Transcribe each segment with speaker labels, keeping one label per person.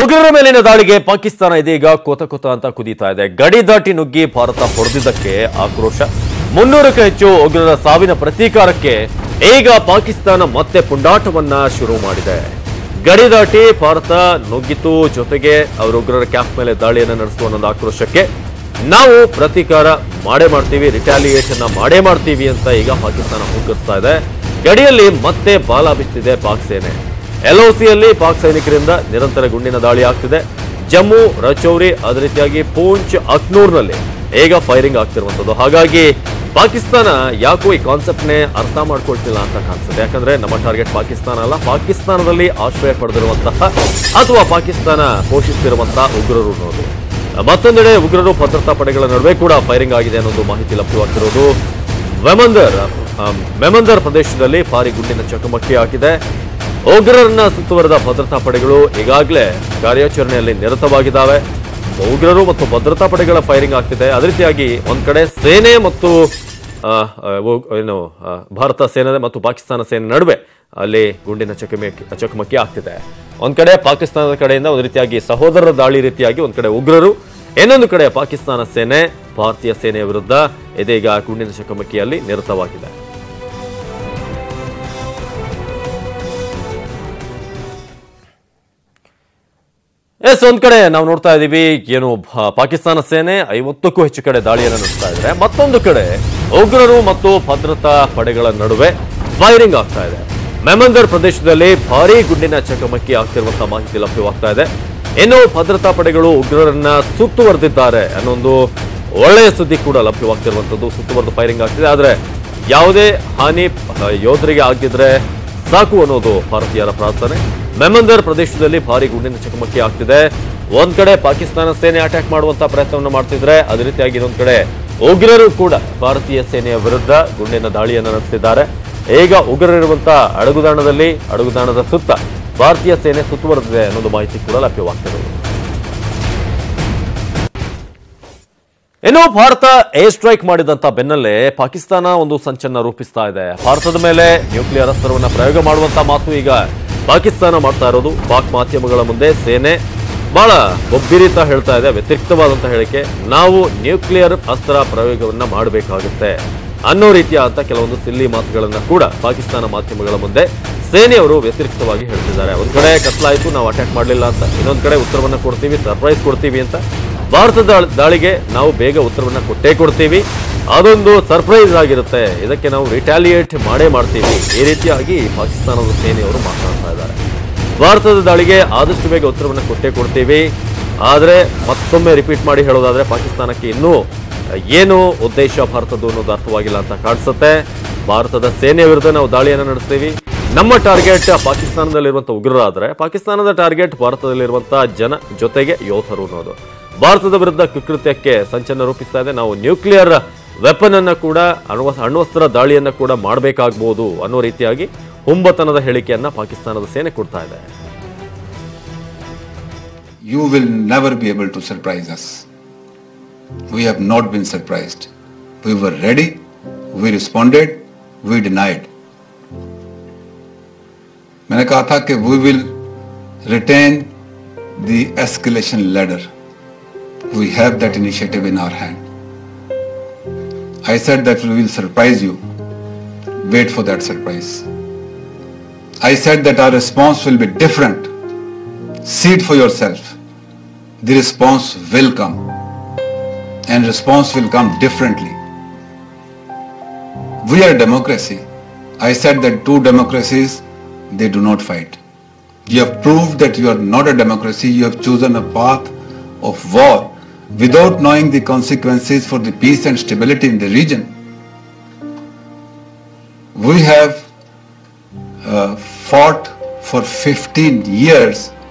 Speaker 1: ಉಗ್ರರ ಮೇಲಿನ ದಾಳಿಗೆ ಪಾಕಿಸ್ತಾನ ಇದೀಗ ಕೊತ ಅಂತ ಕುದೀತಾ ಇದೆ. ಗಡಿ ದಾಟಿ ನುಗ್ಗಿ ಭಾರತ ಹೊಡೆದಿದ್ದಕ್ಕೆ ಆಕ್ರೋಶ. 300ಕ್ಕೂ ಹೆಚ್ಚು ಉಗ್ರರ ಸಾವಿನ ಪ್ರತೀಕಾರಕ್ಕೆ ಈಗ ಪಾಕಿಸ್ತಾನ ಮತ್ತೆ ಪುಂಡಾಟವನ್ನ ಶುರು ಮಾಡಿದೆ. ಗಡಿ ದಾಟಿ ಭಾರತ ನುಗ್ಗಿತು, ಜೊತೆಗೆ ಅವರು ಉಗ್ರರ ಕ್ಯಾಂಪ್ ಮೇಲೆ ದಾಳಿಯನ್ನು ನಡೆಸುವ ಅನ್ನೋದು ಆಕ್ರೋಶಕ್ಕೆ ನಾವು ಪ್ರತೀಕಾರ ಮಾಡೇ ಮಾಡ್ತೀವಿ, ರಿಟಾಲಿಯೇಷನ್ ಮಾಡೇ ಮಾಡ್ತೀವಿ ಅಂತ ಈಗ ಪಾಕಿಸ್ತಾನ ಹುಡುಕಿಸ್ತಾ ಇದೆ. ಗಡಿಯಲ್ಲಿ ಮತ್ತೆ ಬಾಲ ಬಿಸ್ತಿದೆ ಪಾಕ್ ಸೇನೆ. LOCಯಲ್ಲಿ ಪಾಕ್ ಸೈನಿಕರಿಂದ ನಿರಂತರ ಗುಂಡಿನ ದಾಳಿ ಆಗ್ತಿದೆ. ಜಮ್ಮು, ರಜೌರಿ, ಅದೇ ರೀತಿಯಾಗಿ ಪೂಂಚ್, ಅಖ್ನೂರ್ನಲ್ಲಿ ಈಗ ಫೈರಿಂಗ್ ಆಗ್ತಿರುವಂಥದ್ದು. ಹಾಗಾಗಿ ಪಾಕಿಸ್ತಾನ ಯಾಕೋ ಈ ಕಾನ್ಸೆಪ್ಟ್ನೇ ಅರ್ಥ ಮಾಡ್ಕೊಳ್ತಿಲ್ಲ ಅಂತ ಕಾಣಿಸುತ್ತೆ. ಯಾಕಂದ್ರೆ ನಮ್ಮ ಟಾರ್ಗೆಟ್ ಪಾಕಿಸ್ತಾನ ಅಲ್ಲ, ಪಾಕಿಸ್ತಾನದಲ್ಲಿ ಆಶ್ರಯ ಪಡೆದಿರುವಂತಹ ಅಥವಾ ಪಾಕಿಸ್ತಾನ ಪೋಷಿಸುತ್ತಿರುವಂತಹ ಉಗ್ರರು ಅನ್ನೋದು. ಮತ್ತೊಂದೆಡೆ ಉಗ್ರರು ಭದ್ರತಾ ಪಡೆಗಳ ನಡುವೆ ಕೂಡ ಫೈರಿಂಗ್ ಆಗಿದೆ ಅನ್ನೋದು ಮಾಹಿತಿ ಲಭ್ಯವಾಗ್ತಿರೋದು. ಮೆಮಂದರ್ ಪ್ರದೇಶದಲ್ಲಿ ಭಾರಿ ಗುಂಡಿನ ಚಕಮಕಿ ಆಗಿದೆ. ಉಗ್ರರನ್ನ ಸುತ್ತುವರೆದ ಭದ್ರತಾ ಪಡೆಗಳು ಈಗಾಗಲೇ ಕಾರ್ಯಾಚರಣೆಯಲ್ಲಿ ನಿರತವಾಗಿದ್ದಾವೆ. ಉಗ್ರರು ಮತ್ತು ಭದ್ರತಾ ಪಡೆಗಳ ಫೈರಿಂಗ್ ಆಗ್ತಿದೆ. ಅದೇ ರೀತಿಯಾಗಿ ಒಂದ್ ಕಡೆ ಸೇನೆ ಮತ್ತು ಭಾರತ ಸೇನೆ ಮತ್ತು ಪಾಕಿಸ್ತಾನ ಸೇನೆ ನಡುವೆ ಅಲ್ಲಿ ಗುಂಡಿನ ಚಕಮಕಿ ಆಗ್ತಿದೆ. ಒಂದ್ ಕಡೆ ಪಾಕಿಸ್ತಾನದ ಕಡೆಯಿಂದ ಒಂದು ರೀತಿಯಾಗಿ ಸಹೋದರರ ದಾಳಿ ರೀತಿಯಾಗಿ ಒಂದ್ ಕಡೆ ಉಗ್ರರು, ಇನ್ನೊಂದು ಕಡೆ ಪಾಕಿಸ್ತಾನ ಸೇನೆ ಭಾರತೀಯ ಸೇನೆಯ ವಿರುದ್ಧ ಇದೀಗ ಗುಂಡಿನ ಚಕಮಕಿಯಲ್ಲಿ ನಿರತವಾಗಿದೆ. ಒಂದ್ ಕಡೆ ನಾವು ನೋಡ್ತಾ ಇದೀವಿ, ಏನು ಪಾಕಿಸ್ತಾನ ಸೇನೆ 50ಕ್ಕೂ ಹೆಚ್ಚು ಕಡೆ ದಾಳಿಯನ್ನು ನಡೆಸ್ತಾ ಇದ್ದಾರೆ. ಮತ್ತೊಂದು ಕಡೆ ಉಗ್ರರು ಮತ್ತು ಭದ್ರತಾ ಪಡೆಗಳ ನಡುವೆ ಫೈರಿಂಗ್ ಆಗ್ತಾ ಇದೆ. ಮೆಮಂದರ್ ಪ್ರದೇಶದಲ್ಲಿ ಭಾರೀ ಗುಂಡಿನ ಚಕಮಕಿ ಆಗ್ತಿರುವಂತಹ ಮಾಹಿತಿ ಲಭ್ಯವಾಗ್ತಾ ಇದೆ. ಇನ್ನು ಭದ್ರತಾ ಪಡೆಗಳು ಉಗ್ರರನ್ನ ಸುತ್ತುವರೆದಿದ್ದಾರೆ ಅನ್ನೊಂದು ಒಳ್ಳೆಯ ಸುದ್ದಿ ಕೂಡ ಲಭ್ಯವಾಗ್ತಿರುವಂತದ್ದು. ಸುತ್ತುವರೆದು ಫೈರಿಂಗ್ ಆಗ್ತಿದೆ, ಆದ್ರೆ ಯಾವುದೇ ಹಾನಿ ಯೋಧರಿಗೆ ಆಗಿದ್ರೆ ಸಾಕು ಅನ್ನೋದು ಭಾರತೀಯರ ಪ್ರಾರ್ಥನೆ. ಮೆಮಂದರ್ ಪ್ರದೇಶದಲ್ಲಿ ಭಾರಿ ಗುಂಡಿನ ಚಕಮಕಿ ಆಗ್ತಿದೆ. ಒಂದ್ ಕಡೆ ಪಾಕಿಸ್ತಾನ ಸೇನೆ ಅಟ್ಯಾಕ್ ಮಾಡುವಂತ ಪ್ರಯತ್ನವನ್ನು ಮಾಡ್ತಿದ್ರೆ, ಅದೇ ರೀತಿಯಾಗಿ ಇನ್ನೊಂದ್ ಕಡೆ ಉಗ್ರರು ಕೂಡ ಭಾರತೀಯ ಸೇನೆಯ ವಿರುದ್ಧ ಗುಂಡಿನ ದಾಳಿಯನ್ನು ನಡೆಸಿದ್ದಾರೆ. ಈಗ ಉಗ್ರರಿರುವಂತಹ ಅಡಗುದಾಣದ ಸುತ್ತ ಭಾರತೀಯ ಸೇನೆ ಸುತ್ತುವರೆದಿದೆ ಅನ್ನೋದು ಮಾಹಿತಿ ಕೂಡ ಲಭ್ಯವಾಗ್ತಿದೆ. ಇನ್ನು ಭಾರತ ಏರ್ ಸ್ಟ್ರೈಕ್ ಮಾಡಿದಂತ ಬೆನ್ನಲ್ಲೇ ಪಾಕಿಸ್ತಾನ ಒಂದು ಸಂಚನ್ನ ರೂಪಿಸ್ತಾ ಇದೆ. ಭಾರತದ ಮೇಲೆ ನ್ಯೂಕ್ಲಿಯರ್ ಅಸ್ತ್ರವನ್ನ ಪ್ರಯೋಗ ಮಾಡುವಂತ ಮಾತು ಈಗ ಪಾಕಿಸ್ತಾನ ಮಾಡ್ತಾ ಇರೋದು. ಪಾಕ್ ಮಾಧ್ಯಮಗಳ ಮುಂದೆ ಸೇನೆ ಬಹಳ ಒಬ್ಬಿರಿತ ಹೇಳ್ತಾ ಇದೆ, ವ್ಯತಿರಿಕ್ತವಾದಂತ ಹೇಳಿಕೆ. ನಾವು ನ್ಯೂಕ್ಲಿಯರ್ ಅಸ್ತ್ರ ಪ್ರಯೋಗವನ್ನ ಮಾಡಬೇಕಾಗುತ್ತೆ ಅನ್ನೋ ರೀತಿಯ ಅಂತ ಕೆಲವೊಂದು ಸಿಲ್ಲಿ ಮಾತುಗಳನ್ನ ಕೂಡ ಪಾಕಿಸ್ತಾನ ಮಾಧ್ಯಮಗಳ ಮುಂದೆ ಸೇನೆಯವರು ವ್ಯತಿರಿಕ್ತವಾಗಿ ಹೇಳ್ತಿದ್ದಾರೆ. ಒಂದ್ ಕಡೆ ಕತ್ಲಾಯ್ತು, ನಾವು ಅಟ್ಯಾಕ್ ಮಾಡಲಿಲ್ಲ ಅಂತ, ಇನ್ನೊಂದ್ ಕಡೆ ಉತ್ತರವನ್ನ ಕೊಡ್ತೀವಿ, ಸರ್ಪ್ರೈಸ್ ಕೊಡ್ತೀವಿ ಅಂತ. ಭಾರತದ ದಾಳಿಗೆ ನಾವು ಬೇಗ ಉತ್ತರವನ್ನ ಕೊಟ್ಟೇ ಕೊಡ್ತೀವಿ, ಅದೊಂದು ಸರ್ಪ್ರೈಸ್ ಆಗಿರುತ್ತೆ, ಇದಕ್ಕೆ ನಾವು ರಿಟಾಲಿಯೇಟ್ ಮಾಡೇ ಮಾಡ್ತೀವಿ, ಈ ರೀತಿಯಾಗಿ ಪಾಕಿಸ್ತಾನದ ಸೇನೆಯವರು ಮಾತನಾಡ್ತಾ ಇದ್ದಾರೆ. ಭಾರತದ ದಾಳಿಗೆ ಆದಷ್ಟು ಬೇಗ ಉತ್ತರವನ್ನ ಕೊಟ್ಟೇ ಕೊಡ್ತೀವಿ. ಆದ್ರೆ ಮತ್ತೊಮ್ಮೆ ರಿಪೀಟ್ ಮಾಡಿ ಹೇಳೋದಾದ್ರೆ ಪಾಕಿಸ್ತಾನಕ್ಕೆ ಇನ್ನೂ ಏನು ಉದ್ದೇಶ ಭಾರತದ್ದು ಅನ್ನೋದು ಅರ್ಥವಾಗಿಲ್ಲ ಅಂತ ಕಾಣಿಸುತ್ತೆ. ಭಾರತದ ಸೇನೆಯ ವಿರುದ್ಧ ನಾವು ದಾಳಿಯನ್ನು ನಡೆಸ್ತೀವಿ. ನಮ್ಮ ಟಾರ್ಗೆಟ್ ಪಾಕಿಸ್ತಾನದಲ್ಲಿರುವಂತಹ ಉಗ್ರರ ಆದ್ರೆ ಪಾಕಿಸ್ತಾನದ ಟಾರ್ಗೆಟ್ ಭಾರತದಲ್ಲಿರುವಂತಹ ಜನ ಜೊತೆಗೆ ಯೋಧರು ಅನ್ನೋದು. ಭಾರತದ ವಿರುದ್ಧ ಕೃತ್ಯಕ್ಕೆ ಸಂಚನ್ನ ರೂಪಿಸ್ತಾ ಇದೆ. ನಾವು ನ್ಯೂಕ್ಲಿಯರ್ ವೆಪನ್ ಅನ್ನ ಕೂಡ ಅಣ್ವಸ್ತ್ರ ದಾಳಿಯನ್ನ ಕೂಡ ಮಾಡಬೇಕಾಗಬಹುದು ಅನ್ನೋ ರೀತಿಯಾಗಿ ಹುಂಬತನದ ಹೇಳಿಕೆಯನ್ನ ಪಾಕಿಸ್ತಾನದ ಸೇನೆ ಕೊಡ್ತಾ ಇದೆ.
Speaker 2: You will never be able to surprise us. We have not been surprised. We were ready, we responded, we denied. मैंने कहा था कि we will retain the escalation ladder. We have that initiative in our hand. I said that we will surprise you. Wait for that surprise. I said that our response will be different. See it for yourself. The response will come. And response will come differently. We are a democracy. I said that two democracies, they do not fight. You have proved that you are not a democracy. You have chosen a path of war without knowing the consequences for the peace and stability in the region. We have fought for 15 years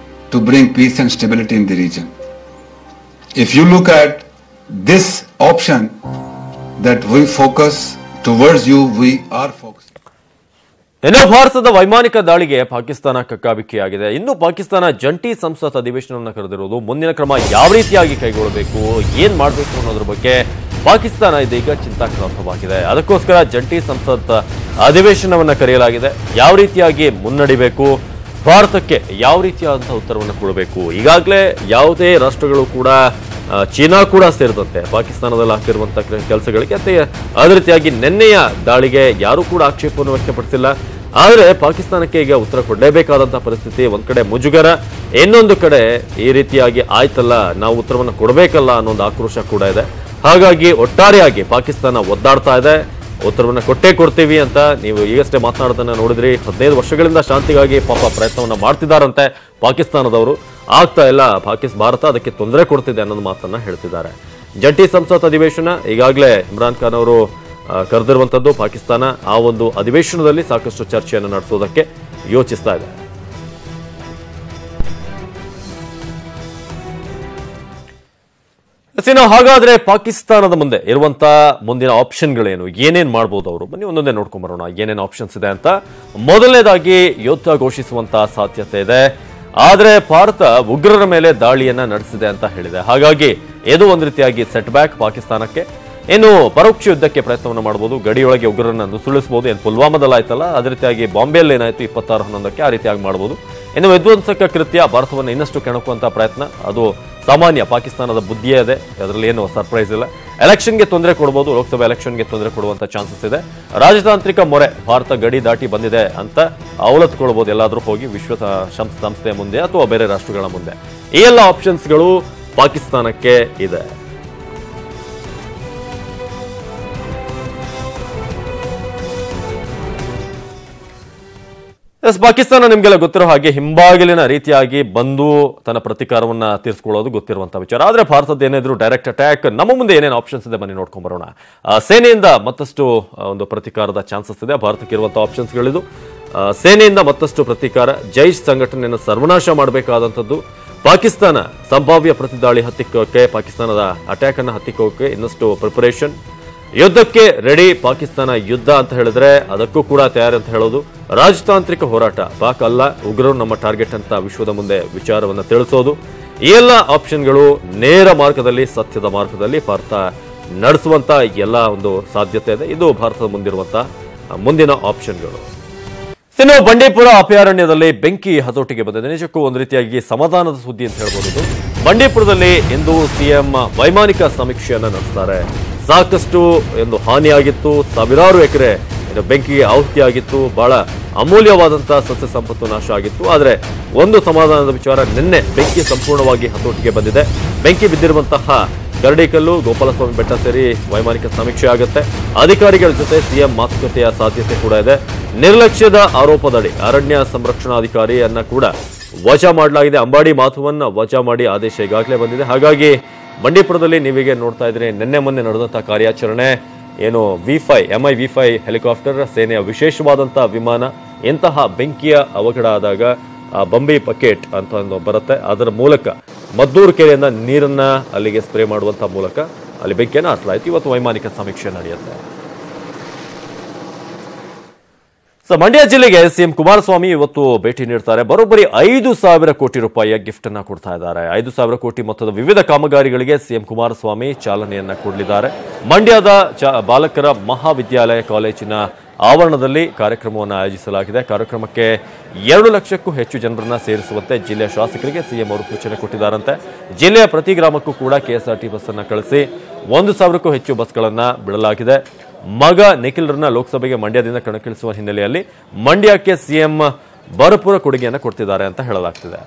Speaker 2: to bring peace and stability in the region. If you look at this option that we focus towards you, we are focusing.
Speaker 1: ಇನ್ನು ಭಾರತದ ವೈಮಾನಿಕ ದಾಳಿಗೆ ಪಾಕಿಸ್ತಾನ ಕಕ್ಕಾಬಿಕ್ಕಿಯಾಗಿದೆ. ಇನ್ನು ಪಾಕಿಸ್ತಾನ ಜಂಟಿ ಸಂಸತ್ ಅಧಿವೇಶನವನ್ನು ಕರೆದಿರುವುದು. ಮುಂದಿನ ಕ್ರಮ ಯಾವ ರೀತಿಯಾಗಿ ಕೈಗೊಳ್ಳಬೇಕು, ಏನ್ ಮಾಡಬೇಕು ಅನ್ನೋದ್ರ ಬಗ್ಗೆ ಪಾಕಿಸ್ತಾನ ಇದೀಗ ಚಿಂತಾಕ್ರಾಂತವಾಗಿದೆ. ಅದಕ್ಕೋಸ್ಕರ ಜಂಟಿ ಸಂಸತ್ ಅಧಿವೇಶನವನ್ನ ಕರೆಯಲಾಗಿದೆ. ಯಾವ ರೀತಿಯಾಗಿ ಮುನ್ನಡಿಬೇಕು, ಭಾರತಕ್ಕೆ ಯಾವ ರೀತಿಯಾದಂತಹ ಉತ್ತರವನ್ನು ಕೊಡಬೇಕು? ಈಗಾಗಲೇ ಯಾವುದೇ ರಾಷ್ಟ್ರಗಳು ಕೂಡ ಚೀನಾ ಕೂಡ ಸೇರಿದಂತೆ ಪಾಕಿಸ್ತಾನದಲ್ಲಿ ಆಗ್ತಿರುವಂತಹ ಕೆಲಸಗಳಿಗೆ ಅದೇ ರೀತಿಯಾಗಿ ನಿನ್ನೆಯ ದಾಳಿಗೆ ಯಾರೂ ಕೂಡ ಆಕ್ಷೇಪವನ್ನು ವ್ಯಕ್ತಪಡಿಸಿಲ್ಲ. ಆದರೆ ಪಾಕಿಸ್ತಾನಕ್ಕೆ ಈಗ ಉತ್ತರ ಕೊಡಲೇಬೇಕಾದಂತಹ ಪರಿಸ್ಥಿತಿ. ಒಂದ್ ಕಡೆ ಮುಜುಗರ, ಇನ್ನೊಂದು ಕಡೆ ಈ ರೀತಿಯಾಗಿ ಆಯ್ತಲ್ಲ ನಾವು ಉತ್ತರವನ್ನು ಕೊಡಬೇಕಲ್ಲ ಅನ್ನೋ ಒಂದು ಆಕ್ರೋಶ ಕೂಡ ಇದೆ. ಹಾಗಾಗಿ ಒಟ್ಟಾರೆಯಾಗಿ ಪಾಕಿಸ್ತಾನ ಒದ್ದಾಡ್ತಾ ಇದೆ, ಉತ್ತರವನ್ನು ಕೊಟ್ಟೇ ಕೊಡ್ತೀವಿ ಅಂತ. ನೀವು ಈಗಷ್ಟೇ ಮಾತನಾಡೋದನ್ನ ನೋಡಿದ್ರಿ. 15 ವರ್ಷಗಳಿಂದ ಶಾಂತಿಗಾಗಿ ಪಾಪ ಪ್ರಯತ್ನವನ್ನ ಮಾಡ್ತಿದ್ದಾರಂತೆ ಪಾಕಿಸ್ತಾನದವರು. ಆಗ್ತಾ ಇಲ್ಲ, ಭಾರತ ಅದಕ್ಕೆ ತೊಂದರೆ ಕೊಡ್ತಿದೆ ಅನ್ನೋದು ಮಾತನ್ನ ಹೇಳ್ತಿದ್ದಾರೆ. ಜಂಟಿ ಸಂಸತ್ ಅಧಿವೇಶನ ಈಗಾಗಲೇ ಇಮ್ರಾನ್ ಖಾನ್ ಅವರು ಕರೆದಿರುವಂತದ್ದು. ಪಾಕಿಸ್ತಾನ ಆ ಒಂದು ಅಧಿವೇಶನದಲ್ಲಿ ಸಾಕಷ್ಟು ಚರ್ಚೆಯನ್ನು ನಡೆಸೋದಕ್ಕೆ ಯೋಚಿಸ್ತಾ ಇದೆ. ಹಾಗಾದ್ರೆ ಪಾಕಿಸ್ತಾನದ ಮುಂದೆ ಇರುವಂತಹ ಮುಂದಿನ ಆಪ್ಷನ್ಗಳೇನು, ಏನೇನ್ ಮಾಡಬಹುದು ಅವರು? ಬನ್ನಿ ಒಂದೊಂದೇ ನೋಡ್ಕೊಂಡ್ ಬರೋಣ ಏನೇನು ಆಪ್ಷನ್ಸ್ ಇದೆ ಅಂತ. ಮೊದಲನೇದಾಗಿ ಯುದ್ಧ ಘೋಷಿಸುವಂತಹ ಸಾಧ್ಯತೆ ಇದೆ. ಆದ್ರೆ ಭಾರತ ಉಗ್ರರ ಮೇಲೆ ದಾಳಿಯನ್ನ ನಡೆಸಿದೆ ಅಂತ ಹೇಳಿದೆ. ಹಾಗಾಗಿ ಇದು ಒಂದು ರೀತಿಯಾಗಿ ಸೆಟ್ ಬ್ಯಾಕ್ ಪಾಕಿಸ್ತಾನಕ್ಕೆ. ಇನ್ನು ಪರೋಕ್ಷ ಯುದ್ಧಕ್ಕೆ ಪ್ರಯತ್ನವನ್ನು ಮಾಡಬಹುದು, ಗಡಿಯೊಳಗೆ ಉಗ್ರರನ್ನ ನುಸುಳಿಸಬಹುದು. ಏನು ಪುಲ್ವಾಮಾದಲ್ಲಿ ಆಯ್ತಲ್ಲ, ಅದೇ ರೀತಿಯಾಗಿ ಬಾಂಬೆಯಲ್ಲಿ ಏನಾಯ್ತು 26/11ಕ್ಕೆ ಆ ರೀತಿಯಾಗಿ ಮಾಡಬಹುದು. ಇನ್ನು ವಿಧ್ವಂಸಕ ಕೃತ್ಯ ಭಾರತವನ್ನು ಇನ್ನಷ್ಟು ಕೆಣಕುವಂತ ಪ್ರಯತ್ನ, ಅದು ಸಾಮಾನ್ಯ ಪಾಕಿಸ್ತಾನದ ಬುದ್ಧಿಯೇ ಇದೆ, ಅದರಲ್ಲಿ ಏನು ಸರ್ಪ್ರೈಸ್ ಇಲ್ಲ. ಎಲೆಕ್ಷನ್ಗೆ ತೊಂದರೆ ಕೊಡಬಹುದು, ಲೋಕಸಭಾ ಎಲೆಕ್ಷನ್ಗೆ ತೊಂದರೆ ಕೊಡುವಂತ ಚಾನ್ಸಸ್ ಇದೆ. ರಾಜತಾಂತ್ರಿಕ ಮೊರೆ, ಭಾರತ ಗಡಿ ದಾಟಿ ಬಂದಿದೆ ಅಂತ ಅವಲತ್ಕೊಳ್ಬಹುದು ಎಲ್ಲಾದ್ರೂ ಹೋಗಿ ವಿಶ್ವಸಂಸ್ಥೆಯ ಮುಂದೆ ಅಥವಾ ಬೇರೆ ರಾಷ್ಟ್ರಗಳ ಮುಂದೆ. ಈ ಎಲ್ಲ ಆಪ್ಷನ್ಸ್ಗಳು ಪಾಕಿಸ್ತಾನಕ್ಕೆ ಇದೆ. ಪಾಕಿಸ್ತಾನ ನಿಮ್ಗೆಲ್ಲ ಗೊತ್ತಿರೋ ಹಾಗೆ ಹಿಂಬಾಗಿಲಿನ ರೀತಿಯಾಗಿ ಬಂದು ತನ್ನ ಪ್ರತೀಕಾರವನ್ನ ತೀರಿಸಿಕೊಳ್ಳೋದು ಗೊತ್ತಿರುವಂತಹ ವಿಚಾರ. ಆದ್ರೆ ಭಾರತದ ಏನಾದ್ರು ಡೈರೆಕ್ಟ್ ಅಟ್ಯಾಕ್, ನಮ್ಮ ಮುಂದೆ ಏನೇನು ಆಪ್ಷನ್ಸ್ ಇದೆ ಬನ್ನಿ ನೋಡ್ಕೊಂಡ್ ಬರೋಣ. ಸೇನೆಯಿಂದ ಮತ್ತಷ್ಟು ಒಂದು ಪ್ರತೀಕಾರದ ಚಾನ್ಸಸ್ ಇದೆ. ಭಾರತಕ್ಕೆ ಇರುವಂತಹ ಆಪ್ಷನ್ಸ್ಗಳಿದು. ಸೇನೆಯಿಂದ ಮತ್ತಷ್ಟು ಪ್ರತೀಕಾರ, ಜೈಷ್ ಸಂಘಟನೆಯನ್ನು ಸರ್ವನಾಶ ಮಾಡಬೇಕಾದಂಥದ್ದು. ಪಾಕಿಸ್ತಾನ ಸಂಭಾವ್ಯ ಪ್ರತಿದಾಳಿ ಹತ್ತಿಕ್ಕೋಕೆ, ಪಾಕಿಸ್ತಾನದ ಅಟ್ಯಾಕ್ ಅನ್ನು ಹತ್ತಿಕ್ಕೋಕೆ ಇನ್ನಷ್ಟು ಪ್ರಿಪರೇಷನ್. ಯುದ್ಧಕ್ಕೆ ರೆಡಿ ಪಾಕಿಸ್ತಾನ. ಯುದ್ಧ ಅಂತ ಹೇಳಿದ್ರೆ ಅದಕ್ಕೂ ಕೂಡ ತಯಾರಿ ಅಂತ ಹೇಳೋದು. ರಾಜತಾಂತ್ರಿಕ ಹೋರಾಟ, ಪಾಕ್ ಅಲ್ಲ ಉಗ್ರರು ನಮ್ಮ ಟಾರ್ಗೆಟ್ ಅಂತ ವಿಶ್ವದ ಮುಂದೆ ವಿಚಾರವನ್ನು ತಿಳಿಸೋದು. ಈ ಎಲ್ಲ ಆಪ್ಷನ್ಗಳು ನೇರ ಮಾರ್ಗದಲ್ಲಿ, ಸತ್ಯದ ಮಾರ್ಗದಲ್ಲಿ ಭಾರತ ನಡೆಸುವಂತ ಎಲ್ಲ ಒಂದು ಸಾಧ್ಯತೆ ಇದೆ. ಇದು ಭಾರತದ ಮುಂದಿರುವಂತಹ ಮುಂದಿನ ಆಪ್ಷನ್ಗಳು. ಇನ್ನು ಬಂಡೀಪುರ ಅಭಯಾರಣ್ಯದಲ್ಲಿ ಬೆಂಕಿ ಹತೋಟಿಗೆ ಬಂದಿದೆ. ನಿಜಕ್ಕೂ ಒಂದು ರೀತಿಯಾಗಿ ಸಮಾಧಾನದ ಸುದ್ದಿ ಅಂತ ಹೇಳ್ಬೋದು ಇದು. ಬಂಡೀಪುರದಲ್ಲಿ ಇಂದು ಸಿಎಂ ವೈಮಾನಿಕ ಸಮೀಕ್ಷೆಯನ್ನ ನಡೆಸ್ತಾರೆ. ಸಾಕಷ್ಟು ಒಂದು ಹಾನಿಯಾಗಿತ್ತು, ಸಾವಿರಾರು ಎಕರೆ ಬೆಂಕಿಗೆ ಆಹುತಿಯಾಗಿತ್ತು, ಬಹಳ ಅಮೂಲ್ಯವಾದಂತಹ ಸಸ್ಯ ಸಂಪತ್ತು ನಾಶ ಆಗಿತ್ತು. ಆದರೆ ಒಂದು ಸಮಾಧಾನದ ವಿಚಾರ, ನಿನ್ನೆ ಬೆಂಕಿ ಸಂಪೂರ್ಣವಾಗಿ ಹತೋಟಿಗೆ ಬಂದಿದೆ. ಬೆಂಕಿ ಬಿದ್ದಿರುವಂತಹ ಕರಡಿಕಲ್ಲು, ಗೋಪಾಲಸ್ವಾಮಿ ಬೆಟ್ಟ ಸೇರಿ ವೈಮಾನಿಕ ಸಮೀಕ್ಷೆ ಆಗುತ್ತೆ. ಅಧಿಕಾರಿಗಳ ಜೊತೆ ಸಿಎಂ ಮಾತುಕತೆಯ ಸಾಧ್ಯತೆ ಕೂಡ ಇದೆ. ನಿರ್ಲಕ್ಷ್ಯದ ಆರೋಪದಡಿ ಅರಣ್ಯ ಸಂರಕ್ಷಣಾಧಿಕಾರಿಯನ್ನ ಕೂಡ ವಜಾ ಮಾಡಲಾಗಿದೆ. ಅಂಬಾಡಿ ಮಾಧವನ್ನ ವಜಾ ಮಾಡಿ ಆದೇಶ ಈಗಾಗಲೇ ಬಂದಿದೆ. ಹಾಗಾಗಿ ಬಂಡೀಪುರದಲ್ಲಿ ನೀವೀಗ ನೋಡ್ತಾ ಇದ್ರೆ ನಿನ್ನೆ ಮೊನ್ನೆ ನಡೆದಂತಹ ಕಾರ್ಯಾಚರಣೆ ಏನು MI V5 ಹೆಲಿಕಾಪ್ಟರ್, ಸೇನೆಯ ವಿಶೇಷವಾದಂತಹ ವಿಮಾನ, ಇಂತಹ ಬೆಂಕಿಯ ಅವಘಡ ಆದಾಗ ಬಂಬಿ ಬಕೆಟ್ ಅಂತ ಒಂದು ಬರುತ್ತೆ, ಅದರ ಮೂಲಕ ಮದ್ದೂರು ಕೆರೆಯಿಂದ ನೀರನ್ನ ಅಲ್ಲಿಗೆ ಸ್ಪ್ರೇ ಮಾಡುವಂತಹ ಮೂಲಕ ಅಲ್ಲಿ ಬೆಂಕಿಯನ್ನು ಹಚ್ಚಲಾಯಿತು. ಇವತ್ತು ವೈಮಾನಿಕ ಸಮೀಕ್ಷೆ ನಡೆಯುತ್ತೆ. ಮಂಡ್ಯ ಜಿಲ್ಲೆಗೆ ಸಿಎಂ ಕುಮಾರಸ್ವಾಮಿ ಇವತ್ತು ಭೇಟಿ ನೀಡ್ತಾರೆ. ಬರೋಬ್ಬರಿ 5,000 ಕೋಟಿ ರೂಪಾಯಿಯ ಗಿಫ್ಟ್ ಅನ್ನ ಕೊಡ್ತಾ ಇದ್ದಾರೆ. 5,000 ಕೋಟಿ ಮೊತ್ತದ ವಿವಿಧ ಕಾಮಗಾರಿಗಳಿಗೆ ಸಿಎಂ ಕುಮಾರಸ್ವಾಮಿ ಚಾಲನೆಯನ್ನ ಕೊಡಲಿದ್ದಾರೆ. ಮಂಡ್ಯದ ಬಾಲಕರ ಮಹಾವಿದ್ಯಾಲಯ ಕಾಲೇಜಿನ ಆವರಣದಲ್ಲಿ ಕಾರ್ಯಕ್ರಮವನ್ನು ಆಯೋಜಿಸಲಾಗಿದೆ. ಕಾರ್ಯಕ್ರಮಕ್ಕೆ 2 ಲಕ್ಷಕ್ಕೂ ಹೆಚ್ಚು ಜನರನ್ನ ಸೇರಿಸುವಂತೆ ಜಿಲ್ಲೆಯ ಶಾಸಕರಿಗೆ ಸಿಎಂ ಅವರು ಸೂಚನೆ ಕೊಟ್ಟಿದ್ದಾರಂತೆ. ಜಿಲ್ಲೆಯ ಪ್ರತಿ ಗ್ರಾಮಕ್ಕೂ ಕೂಡ KSRT ಬಸ್ ಅನ್ನ ಕಳಿಸಿ 1,000ಕ್ಕೂ ಹೆಚ್ಚು ಬಸ್ಗಳನ್ನ ಬಿಡಲಾಗಿದೆ. ಮಗ ನಿಖಿಲ್ರನ್ನ ಲೋಕಸಭೆಗೆ ಮಂಡ್ಯದಿಂದ ಕಣಕ್ಕಿಳಿಸುವ ಹಿನ್ನೆಲೆಯಲ್ಲಿ ಮಂಡ್ಯಕ್ಕೆ ಸಿಎಂ ಭರಪೂರ ಕೊಡುಗೆಯನ್ನು ಕೊಡ್ತಿದ್ದಾರೆ ಅಂತ ಹೇಳಲಾಗ್ತಿದೆ.